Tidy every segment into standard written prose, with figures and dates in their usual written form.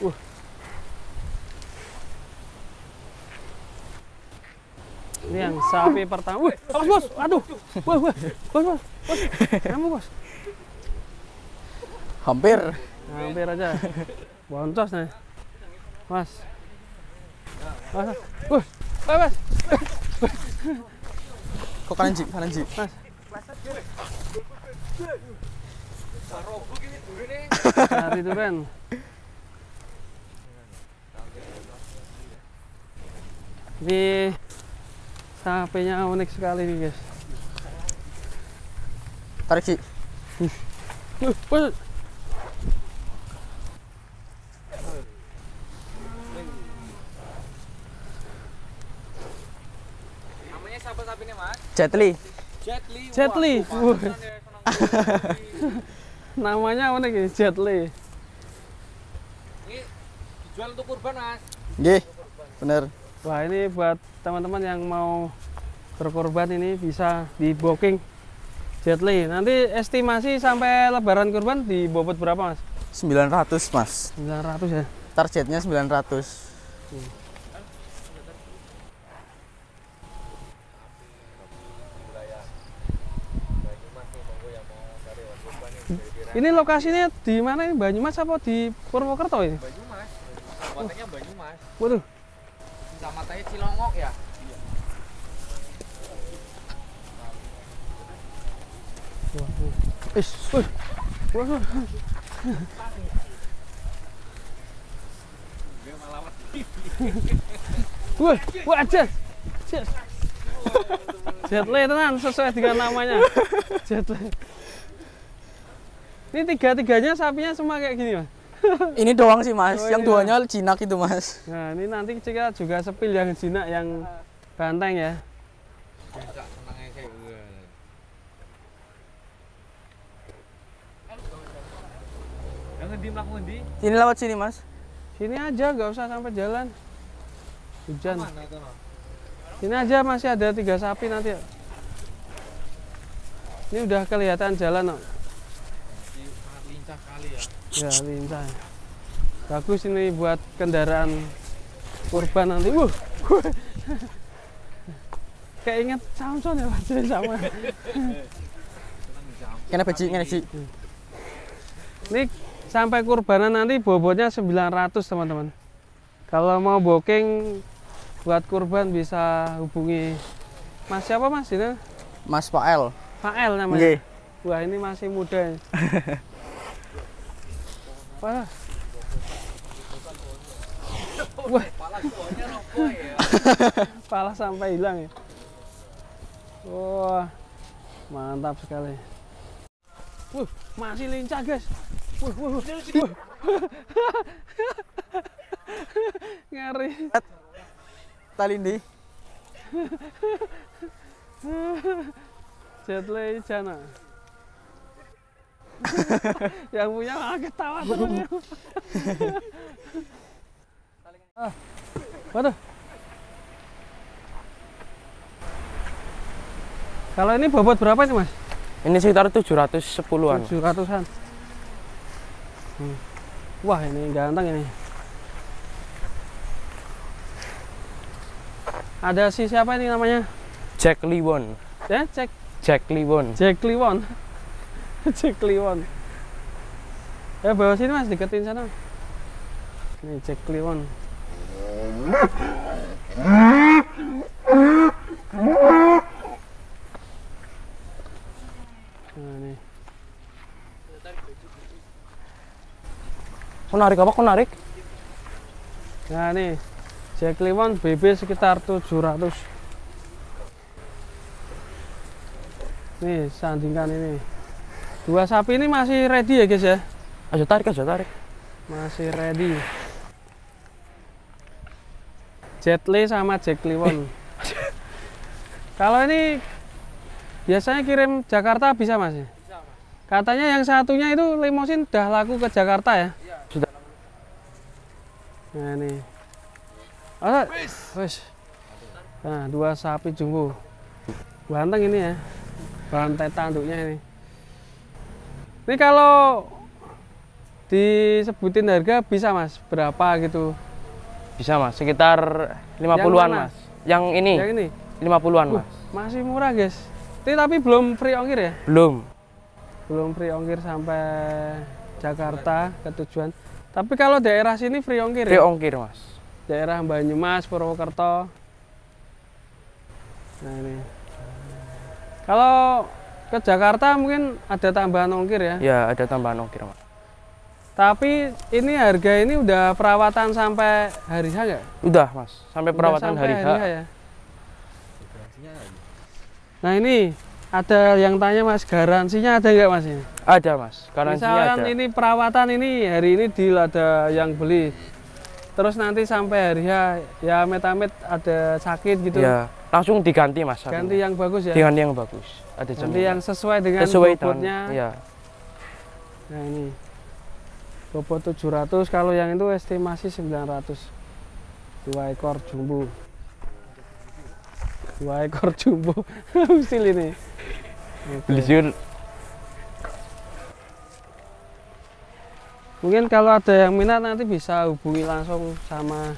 Wah. Ini yang sapi pertama. Wih, awas bos, aduh. Wah, bos. Kamu bos. Hampir. Hampir aja. Boncos nih. Mas. Mas. Mas. Kok kanan Ji? Mas. Cari durian. Ini sapinya unik sekali nih guys. Tarik Ji. Bos. Namanya siapa sapinya Mas? Jetli. Jetli. Namanya unik ya, Jetli. Ini dijual untuk kurban Mas. Nggih. Bener. Wah, ini buat teman-teman yang mau berkorban ini bisa di booking Jetli. Nanti estimasi sampai lebaran kurban di bobot berapa Mas? 900 Mas. 900 ya. Targetnya 900. Ini lokasinya di mana ini? Banyumas apa di Purwokerto ini? Banyumas. Kotanya Banyumas. Waduh. Kecamatannya Cilongok ya. Wah, Jet. Jetli tenan sesuai dengan namanya. Jetli. Ini tiga-tiganya sapinya semua kayak gini, Mas. Ini doang sih Mas. Oh, Yang ini duanya jinak itu Mas. Nah, ini nanti kita juga sepil yang jinak, yang banteng ya. Ini lewat sini Mas. Sini aja, nggak usah sampai jalan. Hujan. Ini aja masih ada 3 sapi nanti. Ini udah kelihatan jalan, kok. Lincah kali ya. Ya, lincah. Bagus ini buat kendaraan kurban nanti. Kayak inget Samson ya, Mas, sama. Kena beci, kena Ji. Ini sampai kurbanan nanti bobotnya 900, teman-teman. Kalau mau booking buat kurban bisa hubungi Mas siapa Mas ini? Mas Pak El. Pak El namanya. Nggih. Wah, ini masih muda. Wah. Wah. Pala sampai hilang ya. Wah. Mantap sekali. Masih lincah, guys. Ngeri. Tali ndi? Jetli jana. Yang punya malah ketawa temannya. Waduh. Kalau ini bobot berapa ini Mas? Ini sekitar 710-an. 700-an. Wah, ini ganteng ini. Ada si siapa ini namanya? Jack Liwon. Ya, Jack Liwon. Jack Liwon. Jack Liwon. Ya, bawa sini Mas, deketin sana. Ini Jack Liwon. Nah, nih. Kok narik apa? Kok narik? Nah, nih. Jack Liwon BB sekitar 700. Nih, sandingkan ini. 2 sapi ini masih ready ya, guys ya? Aja tarik, aja tarik. Masih ready. Jetli sama Jack Liwon. Kalau ini biasanya kirim Jakarta bisa Mas? Bisa, Mas. Katanya yang satunya itu limosin udah laku ke Jakarta ya? Iya. Sudah. Nah, nih. Wes. Nah, 2 sapi jumbo. Banteng ini ya. Bantai tanduknya ini. Ini kalau disebutin harga bisa Mas, berapa gitu? Bisa Mas, sekitar 50-an mana? Mas. Yang ini Yang ini 50-an Mas. masih murah guys. Tapi belum free ongkir ya? Belum. Belum free ongkir sampai Jakarta ke tujuan. Tapi kalau daerah sini free ongkir Free ya? ongkir Mas. Daerah Banyumas, Purwokerto. Nah ini. Kalau ke Jakarta mungkin ada tambahan ongkir ya? Ya, ada tambahan ongkir Mas. Tapi ini harga ini udah perawatan sampai hari H nggak? Udah Mas, sampai Udah perawatan sampai hari H. ya? Nah ini ada yang tanya Mas, garansinya ada nggak Mas ini? Ada Mas, garansinya Misalkan ada. ini perawatan ini hari ini deal ada yang beli. Terus nanti sampai hari H ya amit-amit ada sakit gitu. Ya, langsung diganti Mas. Ganti yang bagus ya. Diganti yang bagus. Ada Ganti jaminan. yang sesuai dengan sesuai bobotnya. ya. Nah ini bobot 700, kalau yang itu estimasi 900. 2 ekor jumbo. 2 ekor jumbo. Usil ini. Oke. Beli Mungkin kalau ada yang minat nanti bisa hubungi langsung sama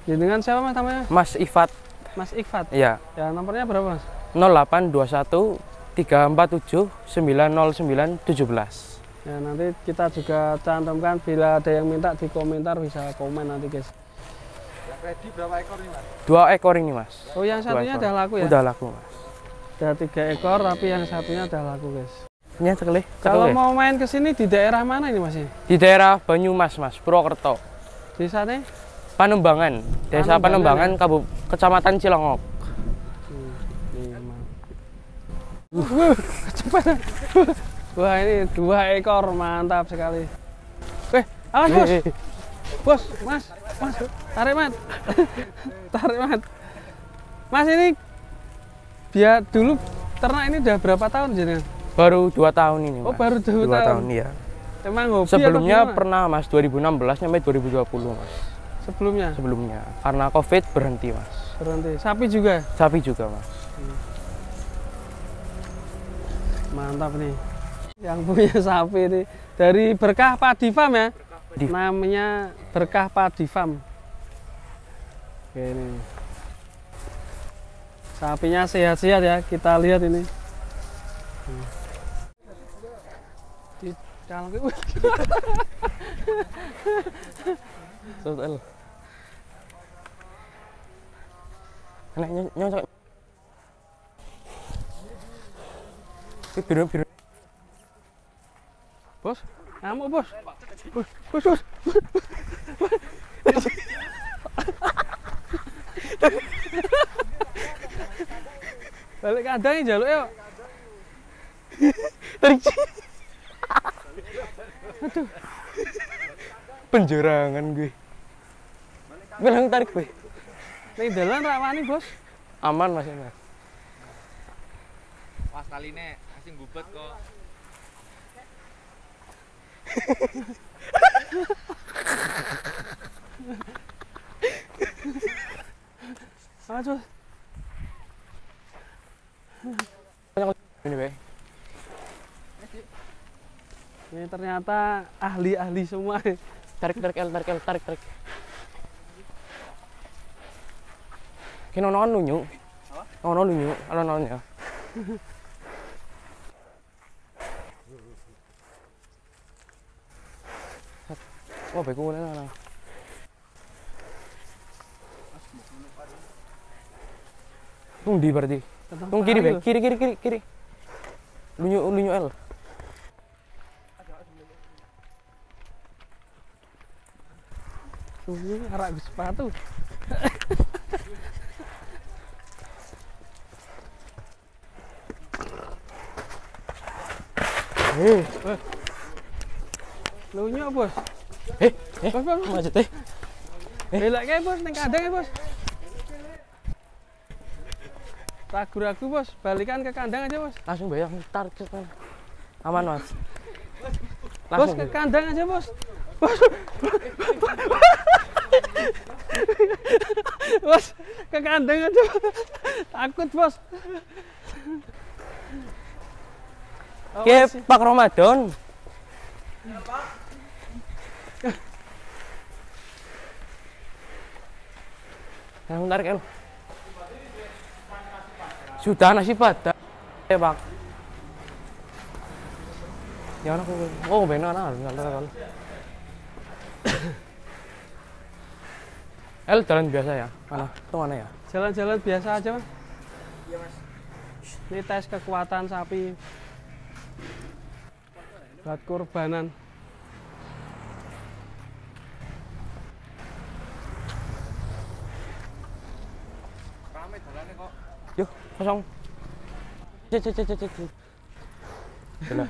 dengan siapa Mas namanya? Mas Ifat. Mas Ikfat. Ya, Ya nomornya berapa Mas? 0821 347 909 17. Ya nanti kita juga cantumkan bila ada yang minta di komentar bisa komen nanti guys. Yang ready berapa ekor nih Mas? 2 ekor ini Mas. Oh yang Dua satunya ekor. udah laku ya? Udah laku Mas. Udah 3 ekor tapi yang satunya udah laku guys. Ini sekali. Kalau mau main ke sini di daerah mana ini Mas? Di daerah Banyumas Mas, Purwokerto. Di sana? Panembangan, Desa Panembangan, Panembangan, Kecamatan Cilongok. Kecepatan. Wah ini 2 ekor mantap sekali. Awas bos. Bos, Mas, tarik Mas. Tarik Mas. Mas ini biar dulu ternak ini udah berapa tahun jenengan? Baru 2 tahun ini Mas. Oh baru 2 2 tahun. tahun iya. Emang hobi Sebelumnya atau gimana? pernah Mas 2016 sampai 2020 Mas. Sebelumnya Karena Covid berhenti Mas. berhenti. Sapi juga. Sapi juga Mas. Mantap nih. Yang punya sapi ini dari Berkah Padi Farm ya. Namanya Berkah Padi Farm. Oke ini. Sapinya sehat-sehat ya. Kita lihat ini. Di dalam Total. Anak nyocok. Biru. Bos, ngamuk bos. Bos. Balik kandang jaluk yuk. Aduh. Penjerangan gue. Bilang tarik gue. Ning dalan rawani bos. Aman Mas Mas. Pas kali ini asing gubet kok. Aduh. Ini Bay. Ini ternyata ahli-ahli semua. Tarik. Kino non lunyu. Ono lunyu, alon-alon ya. Oh, beku mana? Tung di berarti. Tung kiri, Bay. Kiri. Lunyu L. Ini arak sepatu. Lunyu bos. Bos. Macet eh. Belak kayak bos, neng kandang ya bos. Ragu-ragu bos, balikan ke kandang aja bos. Langsung bayang tarik ke sana. Aman Mas. Bos ke kandang aja bos. Bos. Bos ke kandang aja. Takut bos. Oke, Pak Ramadan. Yang tarik El. Sudah nasi padang. Pak. Ya aku. Oh, benar kan. El jalan biasa ya? Mana? Itu mana ya? Jalan-jalan biasa aja, Mas. Iya, Mas. Ini tes kekuatan sapi buat kurbanan. Rame jalannya kok. Yuk, kosong. Cek. Benar.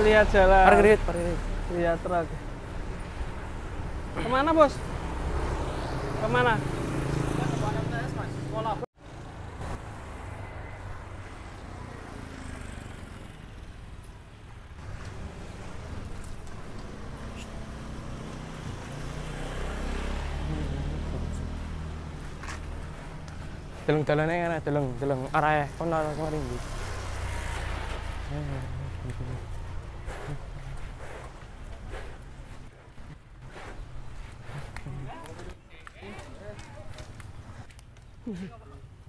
Lihat jalan. Parkir. Lihat truk. Kemana, Bos? Kemana? Sekolah. Deleng-delengnya kan, deleng arah kono kemarin iki.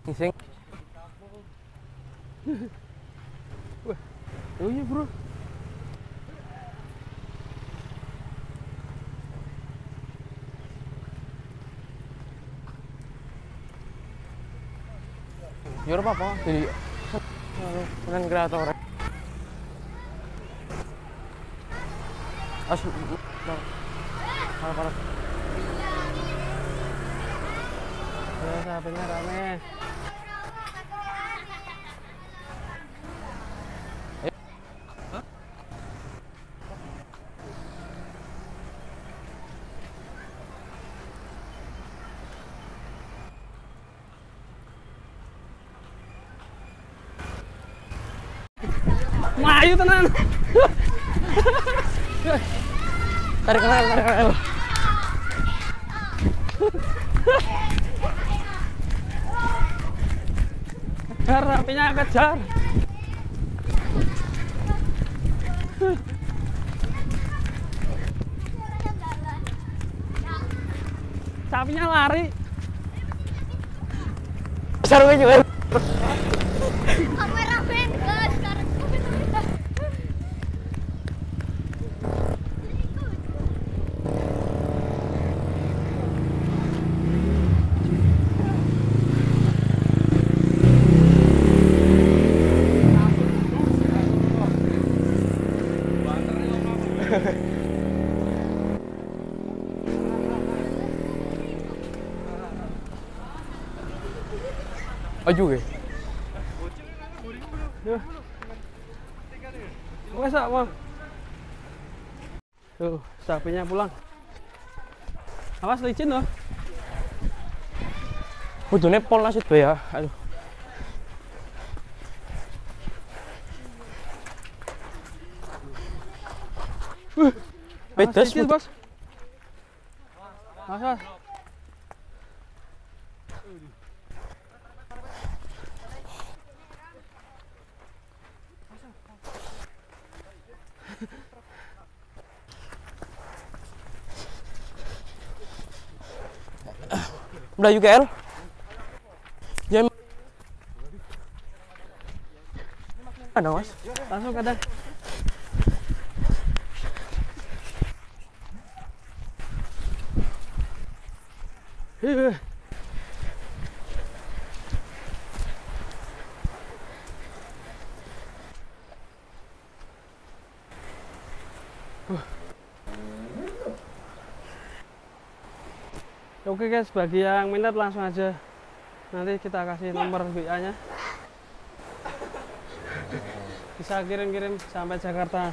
Ngising. Wah, oh iya, Bro. Ya apa? Jadi kan kreator. Parah. Ya, sapinya rame. Melayu tenan. Tarik kenal. Kejar, sapinya kejar. Sapinya lari. Sarungnya juga. Kameramen, guys, sekarang kameramen. Aju ke? Wes, mau. Tuh, sapinya pulang. Awas licin loh. Kudune pol nasit bae ya. Aduh. Pedes, licin, Bos. Awas. Melayu KL. Ya. Mana, Mas? Langsung kadang. Oke guys, bagi yang minat langsung aja. Nanti kita kasih nomor WA-nya. Bisa kirim-kirim sampai Jakarta.